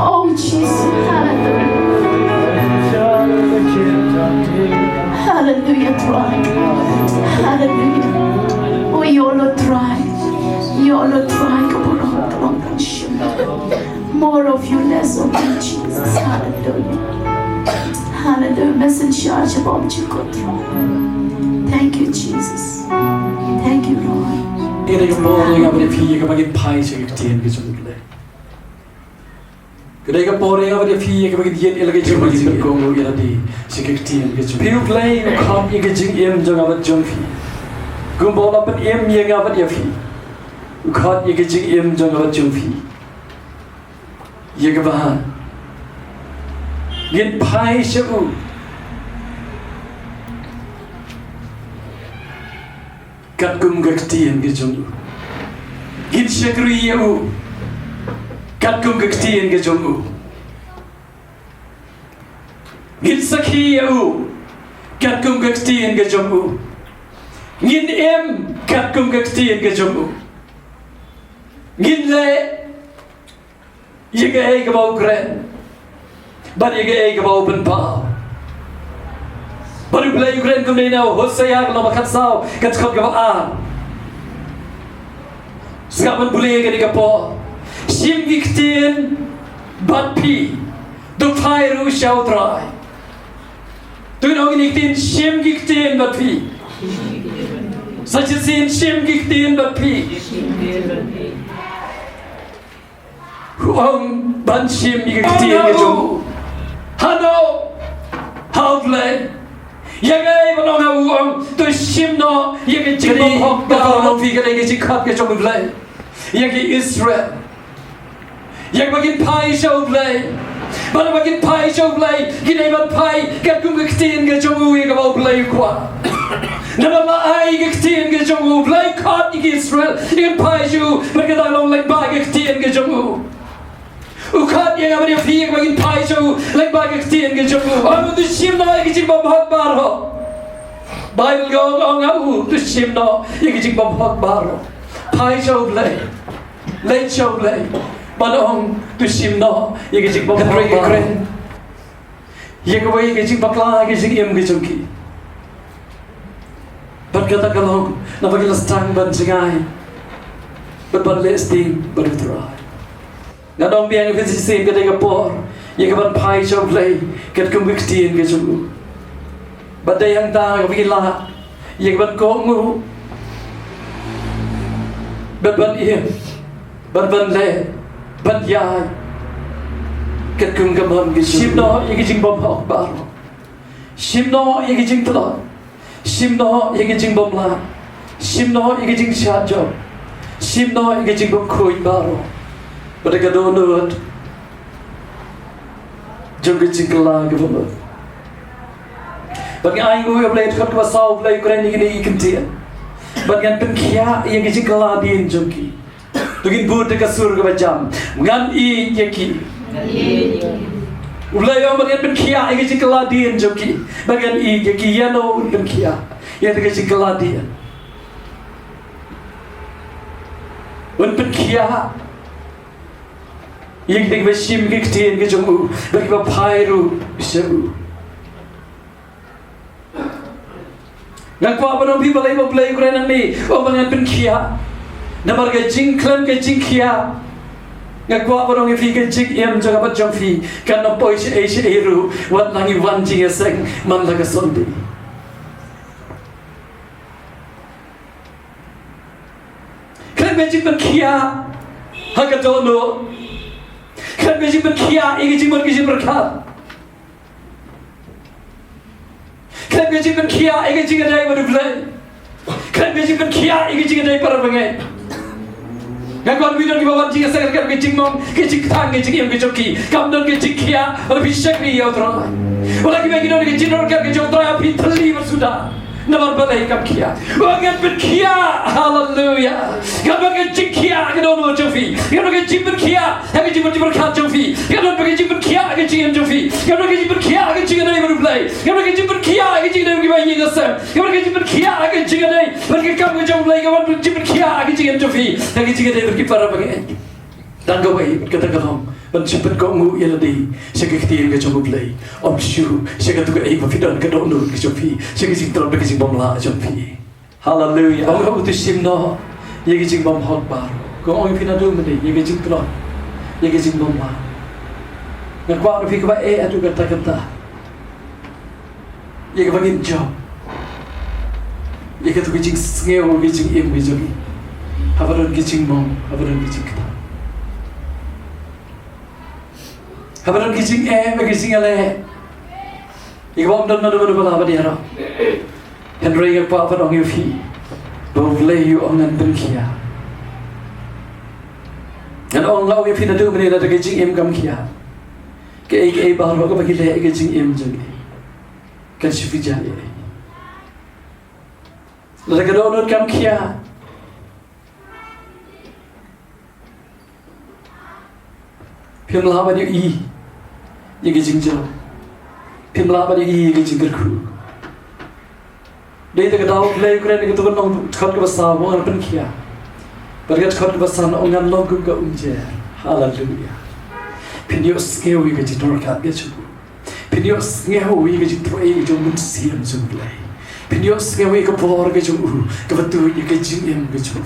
Oh Jesus, hallelujah, try. Hallelujah. Oh, you're not try. You're not try. More of you, less of you, Jesus. Hallelujah. Hallelujah. Message charge about you, God. Thank you, Jesus. Thank you, Lord. Cái bore nga bari phi ka bagin phai se ktien ke chumle. Cái ka bore nga bari phi ka bagin yet elage chum bagin ko ngo ya di se ktien ke chum. Phiu Blei no kham ye ke jing em jong abat jong phi. Gum bola pan em ye nga abat ya phi. U khat ye ke jing em jong abat jong phi. Ye ke bahan. Yen phai se u Katkum Ktien ke jong gin shakri u Katkum Ktien ke jong gin sakhi u Katkum Ktien ke jong gin em Katkum Ktien ke jong gin le ye ke ai ke bau kren ba ye ke ai ke bau pen pa baru Blei Ukraine kemudian Hosea kalau makan sao Katkum ke a sekarang Blei ke dikapo sim Ktien bat pi do Phai ru shau trai tu no ni Ktien sim Ktien bat pi sajasin sim Ktien bat pi huang ban sim Ktien ke jo hano how Blei yang ai mà nó ngầu ông tôi sim nó yang cái chim bông học bao nó phi cái này cái chim khát cái trong Blei yang cái Israel yang bagian Phai show Blei mana bagian Phai show Blei cái này bạn Phai Katkum Ktien cái trong người cái bao Blei qua nama mà ai cái Ktien cái trong người Blei khát cái Israel yang Phai show mà cái đại long lạnh ba cái Ktien cái trong người Ukhat yang apa dia phi bagian Phai show like bagi Ktien ke jong am tu sim no yang jing bom hot bar ho Bible go on au tu sim no yang jing bom hot bar ho Phai show Blei late show Blei banong tu sim no yang jing bom hot bar yang ko yang jing bakla yang jing em ke jong ki bat kata kalong na bagi lastang ban jingai bat lesting berutrai Ngadong biang ke sisi ke dega por, ye ke ban Phai show Blei, Katkum Ktien ke jong. Badai hang ta ke bikin la, ye ke ban ko ngu. Ban im, ban le, ban yai. Katkum ke ban ke sim no ye ke jing bom hok bar. Sim no ye ke jing tla. Sim no ye ke jing bom la. Sim no ye ke jing sha jo. Sim no ye ke jing bom khoi baro. Mereka donut jong kecingkelang ke bawah. Bagi aing yang Blei dekat kuasa Blei Ukraine ini Ktien. Bagi Pynkhiah yang kecingkelang di jongki. Tugin bud dekat surga bajam. Ngan I yaki. Blei yang bagi Pynkhiah yang kecingkelang di jongki. Bagi I yaki yano Pynkhiah yang kecingkelang di. Un Pynkhiah yang kita sim Ktien ke jong bagi Phai ru sebu ngakwa banom pi balai Blei Ukraine ni o bangan Pynkhiah namar ke jing klan ke Pynkhiah ngakwa barong fi ke jik em jaga bat jong fi kan no poi che eru wat nangi wan jing seng man laga sondi kan magic Pynkhiah hagadono kan magic Pynkhiah igi jing ki jing berkat kan magic Pynkhiah igi jing dai baru Blei kan magic Pynkhiah igi jing dai para bangai ngakon video di bawah jing seng kan jing mong ke jing thang ke jing em ke joki kam don ke jing khia or bishak ni yo tro wala ki bagi don ke jing don ke jong tro ya pi thali bersudah Naman balay Pynkhiah. Wangan Pynkhiah. Hallelujah. Kalau pakai Pynkhiah ke dalam jofi. Kalau pakai Pynkhiah, pakai berkat jofi. Kalau pakai Pynkhiah ke jing jofi. Kalau pakai Pynkhiah ke jing dari baru Blei. Kalau pakai Pynkhiah ke jing dari bayi ngasam. Kalau pakai Pynkhiah ke jing dari pergi kamu jauh Blei. Kalau pakai Pynkhiah ke jing jofi. Pakai jing dari pergi para pakai. Tangga bayi kata kalam. Mencipet kongu yeladi. Saya Ktien ke jauh Blei. Om syu. Saya kata ai mafidan ke dalam ke jofi. Saya jing terlalu ke jing bomla jofi. Hallelujah. Om kamu tu simno. Ye ke jing bom hot bar. Kau orang pina dulu mende. Ye ke jing terlalu. Ye ke jing bomla. Ngakwa orang fikir baik atu kata. Ye ke bagin job. Ye ke tu ke jing sengeu ke jing em ke jogi. Habaran ke jing bom. Habaran ke jing kita. Habaran ke jing ke jing ale. Ye ke bom dan mana bala apa dia ro. Henry ke pa orang yang fi. Blei you orang Pynkhiah. Dan orang lau yang fi na tu mene ke jing em kam kia. Ke baru aku bagi le ke jing em jogi. Kan sifi jali. Lalu ke donor kam kia. Pimlah bani ye ke jing jo. Pimlah bani ye ke jing gerku. Dia itu kedau Blei keren itu kan orang khot ke besar orang Pynkhiah. Berkat khot ke besar orang logo ke unjer. Hallelujah. Pinios ngewi ke jing dorkat ke cukup. Pinios ngewi ke jing troi ke jing munsiam jing Blei. Pinios ngewi ke por ke jing ke betul ke jing em ke cukup.